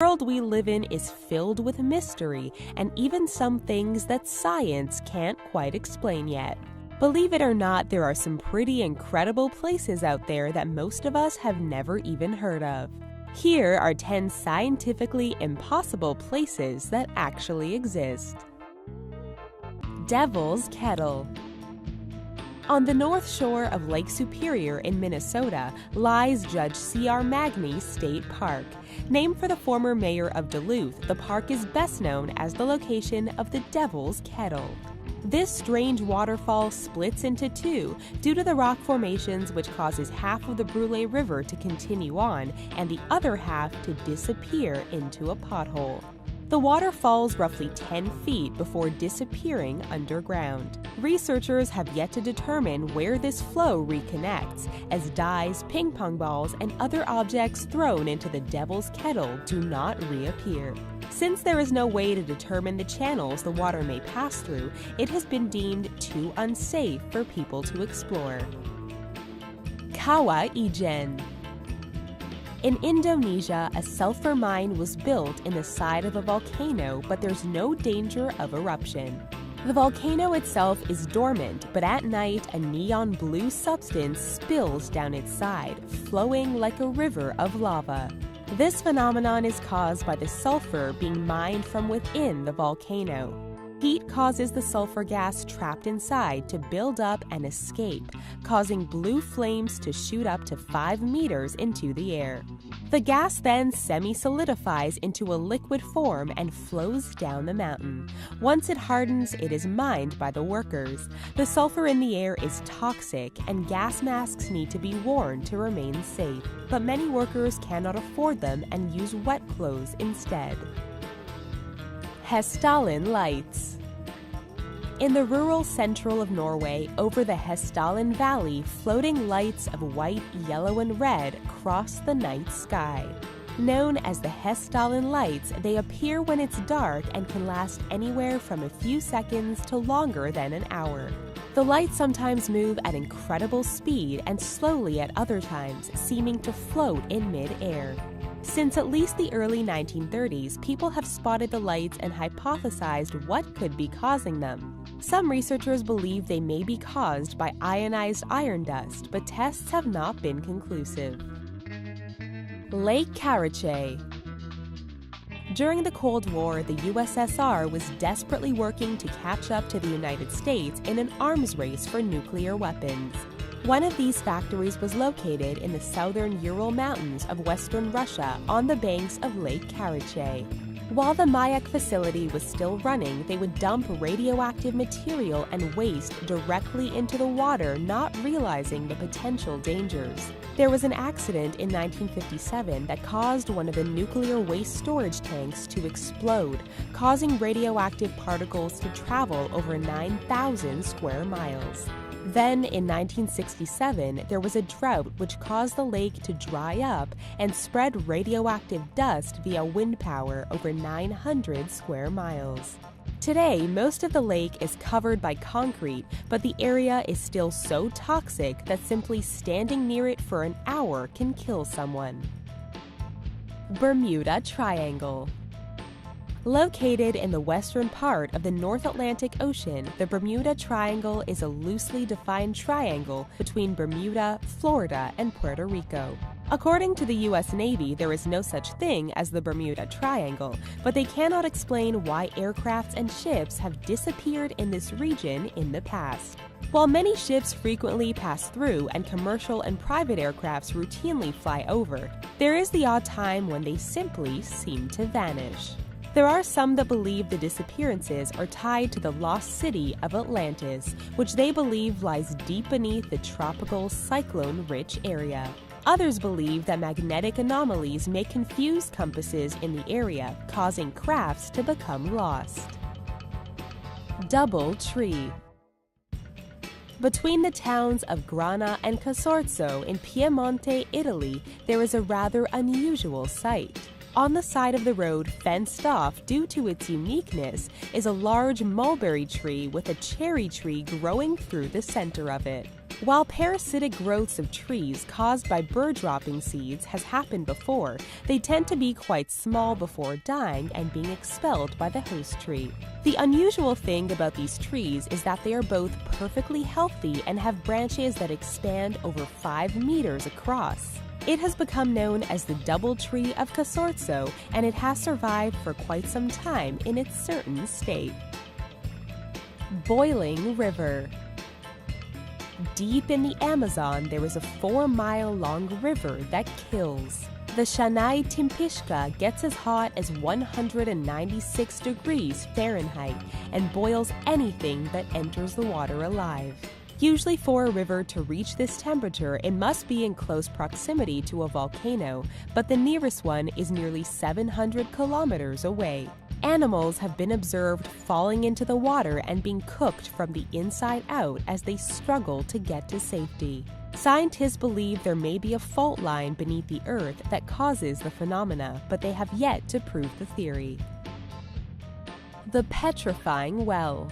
The world we live in is filled with mystery and even some things that science can't quite explain yet. Believe it or not, there are some pretty incredible places out there that most of us have never even heard of. Here are 10 scientifically impossible places that actually exist. Devil's Kettle. On the north shore of Lake Superior in Minnesota lies Judge C.R. Magny State Park. Named for the former mayor of Duluth, the park is best known as the location of the Devil's Kettle. This strange waterfall splits into two due to the rock formations, which causes half of the Brule River to continue on and the other half to disappear into a pothole. The water falls roughly 10 feet before disappearing underground. Researchers have yet to determine where this flow reconnects, as dyes, ping pong balls, and other objects thrown into the Devil's Kettle do not reappear. Since there is no way to determine the channels the water may pass through, it has been deemed too unsafe for people to explore. Kawah Ijen. In Indonesia, a sulfur mine was built in the side of a volcano, but there's no danger of eruption. The volcano itself is dormant, but at night a neon blue substance spills down its side, flowing like a river of lava. This phenomenon is caused by the sulfur being mined from within the volcano. Heat causes the sulfur gas trapped inside to build up and escape, causing blue flames to shoot up to 5 meters into the air. The gas then semi-solidifies into a liquid form and flows down the mountain. Once it hardens, it is mined by the workers. The sulfur in the air is toxic, and gas masks need to be worn to remain safe. But many workers cannot afford them and use wet clothes instead. Hessdalen Lights. In the rural central of Norway, over the Hessdalen Valley, floating lights of white, yellow, and red cross the night sky. Known as the Hessdalen Lights, they appear when it's dark and can last anywhere from a few seconds to longer than an hour. The lights sometimes move at incredible speed and slowly at other times, seeming to float in mid-air. Since at least the early 1930s, people have spotted the lights and hypothesized what could be causing them. Some researchers believe they may be caused by ionized iron dust, but tests have not been conclusive. Lake Karachay. During the Cold War, the USSR was desperately working to catch up to the United States in an arms race for nuclear weapons. One of these factories was located in the southern Ural Mountains of western Russia on the banks of Lake Karachay. While the Mayak facility was still running, they would dump radioactive material and waste directly into the water, not realizing the potential dangers. There was an accident in 1957 that caused one of the nuclear waste storage tanks to explode, causing radioactive particles to travel over 9,000 square miles. Then, in 1967, there was a drought which caused the lake to dry up and spread radioactive dust via wind power over 900 square miles. Today, most of the lake is covered by concrete, but the area is still so toxic that simply standing near it for an hour can kill someone. Bermuda Triangle. Located in the western part of the North Atlantic Ocean, the Bermuda Triangle is a loosely defined triangle between Bermuda, Florida, and Puerto Rico. According to the U.S. Navy, there is no such thing as the Bermuda Triangle, but they cannot explain why aircrafts and ships have disappeared in this region in the past. While many ships frequently pass through and commercial and private aircrafts routinely fly over, there is the odd time when they simply seem to vanish. There are some that believe the disappearances are tied to the lost city of Atlantis, which they believe lies deep beneath the tropical cyclone-rich area. Others believe that magnetic anomalies may confuse compasses in the area, causing crafts to become lost. Double Tree. Between the towns of Grana and Casorzo in Piemonte, Italy, there is a rather unusual sight. On the side of the road, fenced off due to its uniqueness, is a large mulberry tree with a cherry tree growing through the center of it. While parasitic growths of trees caused by bird-dropping seeds has happened before, they tend to be quite small before dying and being expelled by the host tree. The unusual thing about these trees is that they are both perfectly healthy and have branches that expand over 5 meters across. It has become known as the double tree of Casorzo, and it has survived for quite some time in its certain state. Boiling river. Deep in the Amazon, there is a 4-mile-long river that kills. The Shanai Timpishka gets as hot as 196 degrees Fahrenheit and boils anything that enters the water alive. Usually for a river to reach this temperature, it must be in close proximity to a volcano, but the nearest one is nearly 700 kilometers away. Animals have been observed falling into the water and being cooked from the inside out as they struggle to get to safety. Scientists believe there may be a fault line beneath the earth that causes the phenomena, but they have yet to prove the theory. The petrifying well.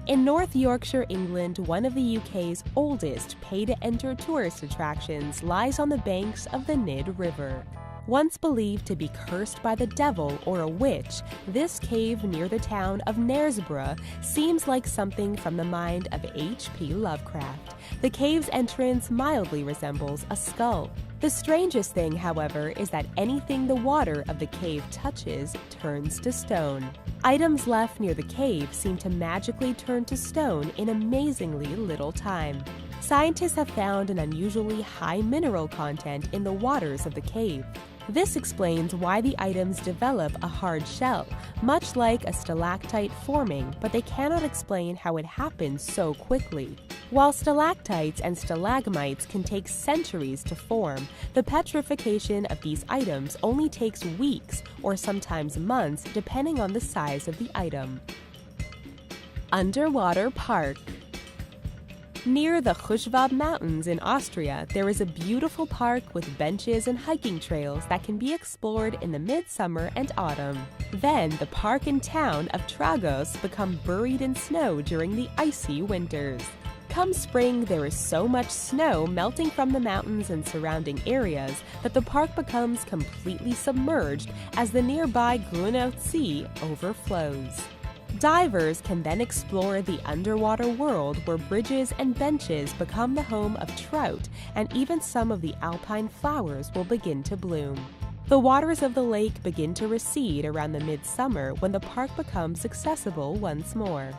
In North Yorkshire, England, one of the UK's oldest pay-to-enter tourist attractions lies on the banks of the Nid River. Once believed to be cursed by the devil or a witch, this cave near the town of Knaresborough seems like something from the mind of H.P. Lovecraft. The cave's entrance mildly resembles a skull. The strangest thing, however, is that anything the water of the cave touches turns to stone. Items left near the cave seem to magically turn to stone in amazingly little time. Scientists have found an unusually high mineral content in the waters of the cave. This explains why the items develop a hard shell, much like a stalactite forming, but they cannot explain how it happens so quickly. While stalactites and stalagmites can take centuries to form, the petrification of these items only takes weeks or sometimes months depending on the size of the item. Underwater park. Near the Huschwab Mountains in Austria, there is a beautiful park with benches and hiking trails that can be explored in the midsummer and autumn. Then, the park and town of Tragos become buried in snow during the icy winters. Come spring, there is so much snow melting from the mountains and surrounding areas that the park becomes completely submerged as the nearby Grunau Sea overflows. Divers can then explore the underwater world where bridges and benches become the home of trout, and even some of the alpine flowers will begin to bloom. The waters of the lake begin to recede around the midsummer when the park becomes accessible once more.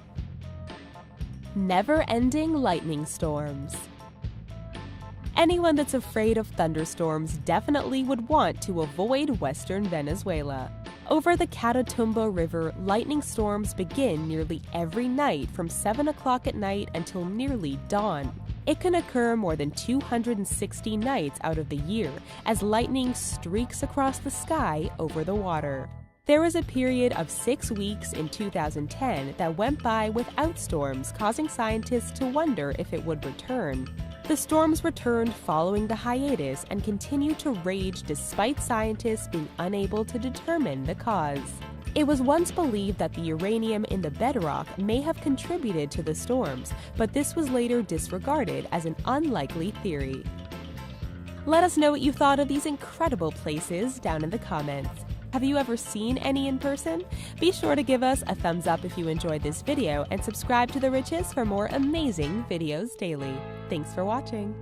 Never-ending lightning storms. Anyone that's afraid of thunderstorms definitely would want to avoid western Venezuela. Over the Catatumbo River, lightning storms begin nearly every night from 7 o'clock at night until nearly dawn. It can occur more than 260 nights out of the year as lightning streaks across the sky over the water. There was a period of 6 weeks in 2010 that went by without storms, causing scientists to wonder if it would return. The storms returned following the hiatus and continue to rage despite scientists being unable to determine the cause. It was once believed that the uranium in the bedrock may have contributed to the storms, but this was later disregarded as an unlikely theory. Let us know what you thought of these incredible places down in the comments. Have you ever seen any in person? Be sure to give us a thumbs up if you enjoyed this video and subscribe to The Riches for more amazing videos daily. Thanks for watching.